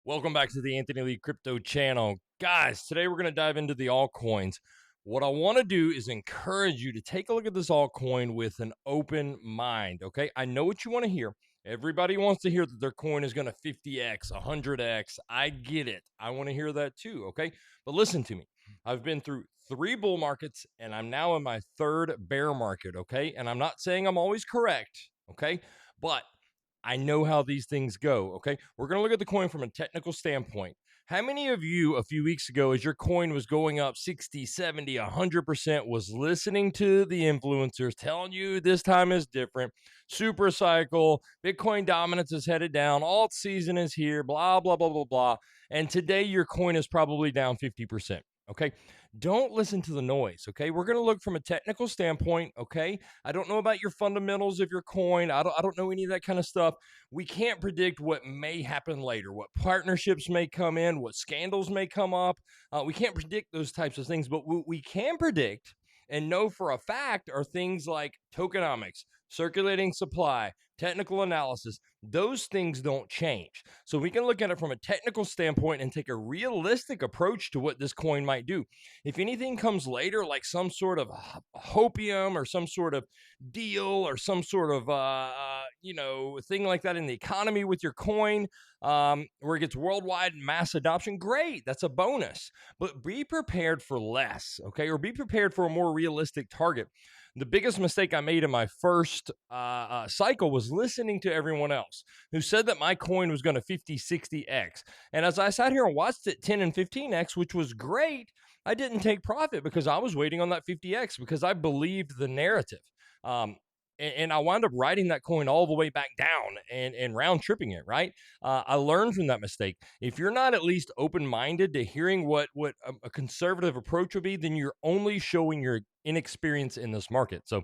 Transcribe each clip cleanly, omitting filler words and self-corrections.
Welcome back to the Anthony Lee Crypto channel. Guys, today we're going to dive into the altcoins. What I want to do is encourage you to take a look at this altcoin with an open mind, okay? I know what you want to hear. Everybody wants to hear that their coin is going to 50x, 100x. I get it. I want to hear that too, okay? But listen to me. I've been through 3 bull markets and I'm now in my 3rd bear market, okay? And I'm not saying I'm always correct, okay? But I know how these things go, okay? We're going to look at the coin from a technical standpoint. How many of you a few weeks ago, as your coin was going up 60, 70, 100%, was listening to the influencers telling you this time is different, super cycle, Bitcoin dominance is headed down, alt season is here, blah, blah, blah, blah, blah. And today your coin is probably down 50%. Okay, don't listen to the noise. Okay, we're going to look from a technical standpoint. Okay, I don't know about your fundamentals of your coin. I don't know any of that kind of stuff. We can't predict what may happen later, what partnerships may come in, what scandals may come up. We can't predict those types of things, but what we can predict and know for a fact are things like tokenomics, circulating supply, technical analysis. Those things don't change. So we can look at it from a technical standpoint and take a realistic approach to what this coin might do. If anything comes later, like some sort of hopium or some sort of deal or some sort of thing like that in the economy with your coin, where it gets worldwide mass adoption, great, that's a bonus. But be prepared for less, okay? Or be prepared for a more realistic target. The biggest mistake I made in my first cycle was listening to everyone else who said that my coin was going to 50, 60x. And as I sat here and watched it 10 and 15x, which was great, I didn't take profit because I was waiting on that 50x because I believed the narrative. And I wound up writing that coin all the way back down and round tripping it, right? I learned from that mistake. If you're not at least open-minded to hearing what a conservative approach would be, then you're only showing your inexperience in this market. So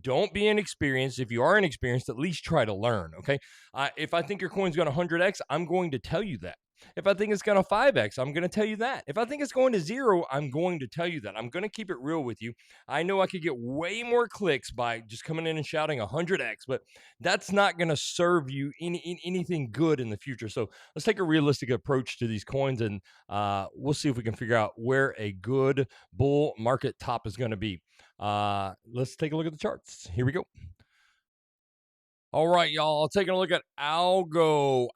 don't be inexperienced. If you are inexperienced, at least try to learn, okay? If I think your coin's going to 100x, I'm going to tell you that. If I think it's going to 5x, I'm going to tell you that. If I think it's going to 0, I'm going to tell you that. I'm going to keep it real with you. I know I could get way more clicks by just coming in and shouting 100x, but that's not going to serve you anything good in the future. So let's take a realistic approach to these coins, and we'll see if we can figure out where a good bull market top is going to be. Let's take a look at the charts. Here we go. All right, y'all, taking a look at Algorand.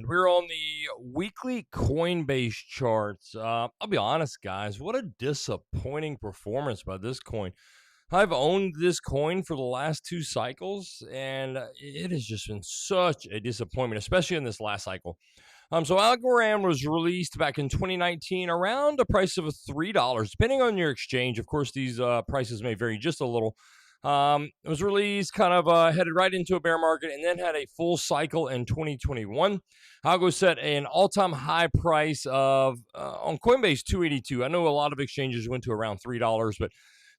We're on the weekly Coinbase charts. I'll be honest, guys, what a disappointing performance by this coin. I've owned this coin for the last 2 cycles, and it has just been such a disappointment, especially in this last cycle. So Algorand was released back in 2019 around a price of $3, depending on your exchange. Of course, these prices may vary just a little. It was released kind of headed right into a bear market and then had a full cycle in 2021. Algo set an all-time high price of on Coinbase $282. I know a lot of exchanges went to around $3, but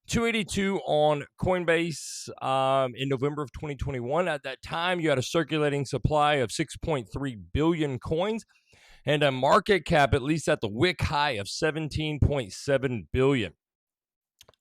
$282 on Coinbase in November of 2021. At that time, you had a circulating supply of 6.3 billion coins and a market cap, at least at the wick high, of 17.7 billion.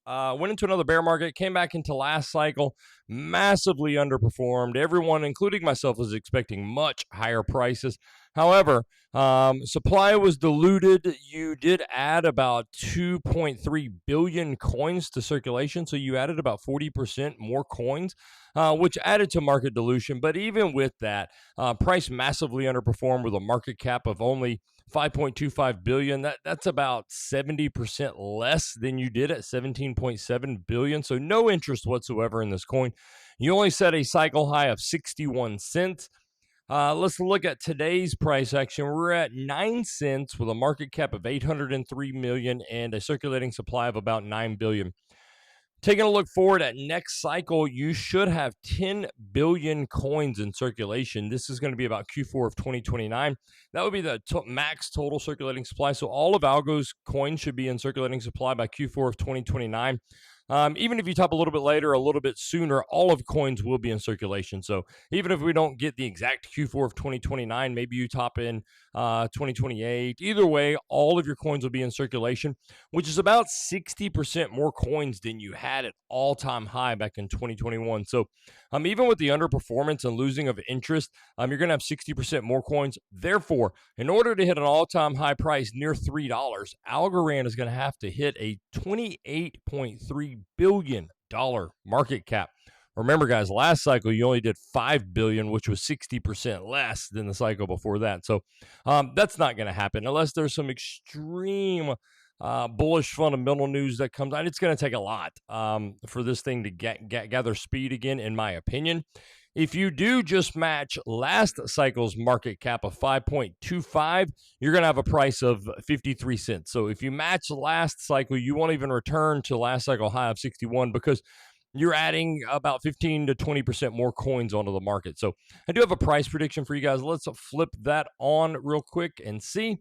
Went into another bear market, came back into last cycle, massively underperformed. Everyone, including myself, was expecting much higher prices. However, supply was diluted. You did add about 2.3 billion coins to circulation, so you added about 40% more coins, which added to market dilution. But even with that, price massively underperformed with a market cap of only 5.25 billion. That's about 70% less than you did at 17.7 billion. So no interest whatsoever in this coin. You only set a cycle high of 61 cents. Let's look at today's price action. We're at 9 cents with a market cap of 803 million and a circulating supply of about 9 billion. Taking a look forward at next cycle, you should have 10 billion coins in circulation. This is going to be about Q4 of 2029. That would be the max total circulating supply. So all of Algo's coins should be in circulating supply by Q4 of 2029. Even if you top a little bit later, a little bit sooner, all of coins will be in circulation. So even if we don't get the exact Q4 of 2029, maybe you top in 2028. Either way, all of your coins will be in circulation, which is about 60% more coins than you had at all-time high back in 2021. So even with the underperformance and losing of interest, you're going to have 60% more coins. Therefore, in order to hit an all-time high price near $3, Algorand is going to have to hit a $28.3 billion market cap. Remember, guys, last cycle you only did $5 billion, which was 60% less than the cycle before that. So that's not going to happen unless there's some extreme bullish fundamental news that comes out. It's going to take a lot for this thing to gather speed again, in my opinion. If you do just match last cycle's market cap of 5.25, you're going to have a price of 53 cents. So if you match last cycle, you won't even return to last cycle high of 61 because you're adding about 15 to 20% more coins onto the market. So I do have a price prediction for you guys. Let's flip that on real quick and see.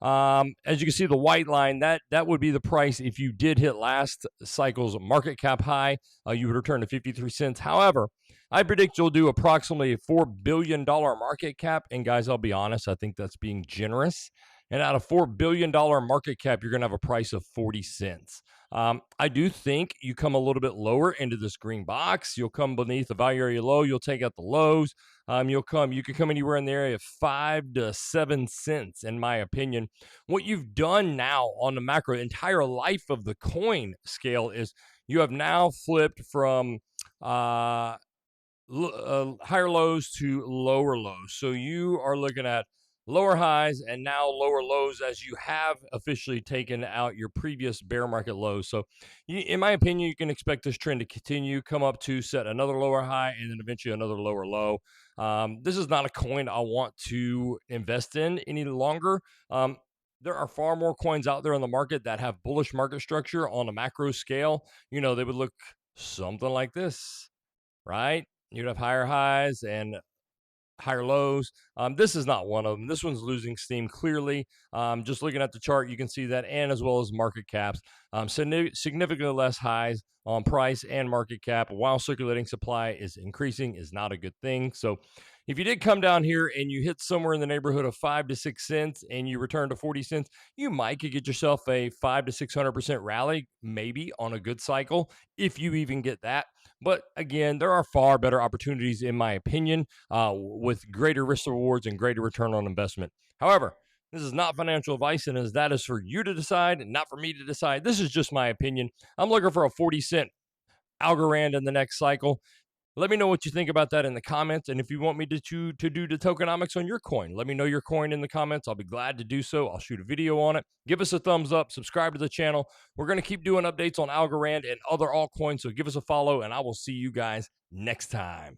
As you can see, the white line, that would be the price if you did hit last cycle's market cap high. You would return to 53 cents. However, I predict you'll do approximately a $4 billion market cap. And guys, I'll be honest, I think that's being generous. And out of $4 billion market cap, you're going to have a price of 40 cents. I do think you come a little bit lower into this green box. You'll come beneath the value area low. You'll take out the lows. You can come anywhere in the area of 5 to 7 cents, in my opinion. What you've done now on the macro entire life of the coin scale is you have now flipped from higher lows to lower lows. So you are looking at lower highs and now lower lows as you have officially taken out your previous bear market lows. So in my opinion, you can expect this trend to continue, come up to set another lower high and then eventually another lower low. This is not a coin I want to invest in any longer. There are far more coins out there on the market that have bullish market structure on a macro scale. They would look something like this, right? You'd have higher highs and higher lows. This is not one of them. This one's losing steam clearly. Just looking at the chart, you can see that, and as well as market caps. Significantly less highs on price and market cap while circulating supply is increasing is not a good thing. So if you did come down here and you hit somewhere in the neighborhood of 5 to 6 cents and you return to 40 cents, you might could get yourself a 5 to 600% rally, maybe on a good cycle, if you even get that. But again, there are far better opportunities, in my opinion, with greater risk rewards and greater return on investment. However, this is not financial advice, and as that is for you to decide and not for me to decide. This is just my opinion. I'm looking for a 40-cent Algorand in the next cycle. Let me know what you think about that in the comments. And if you want me to do the tokenomics on your coin, let me know your coin in the comments. I'll be glad to do so. I'll shoot a video on it. Give us a thumbs up. Subscribe to the channel. We're going to keep doing updates on Algorand and other altcoins. So give us a follow, and I will see you guys next time.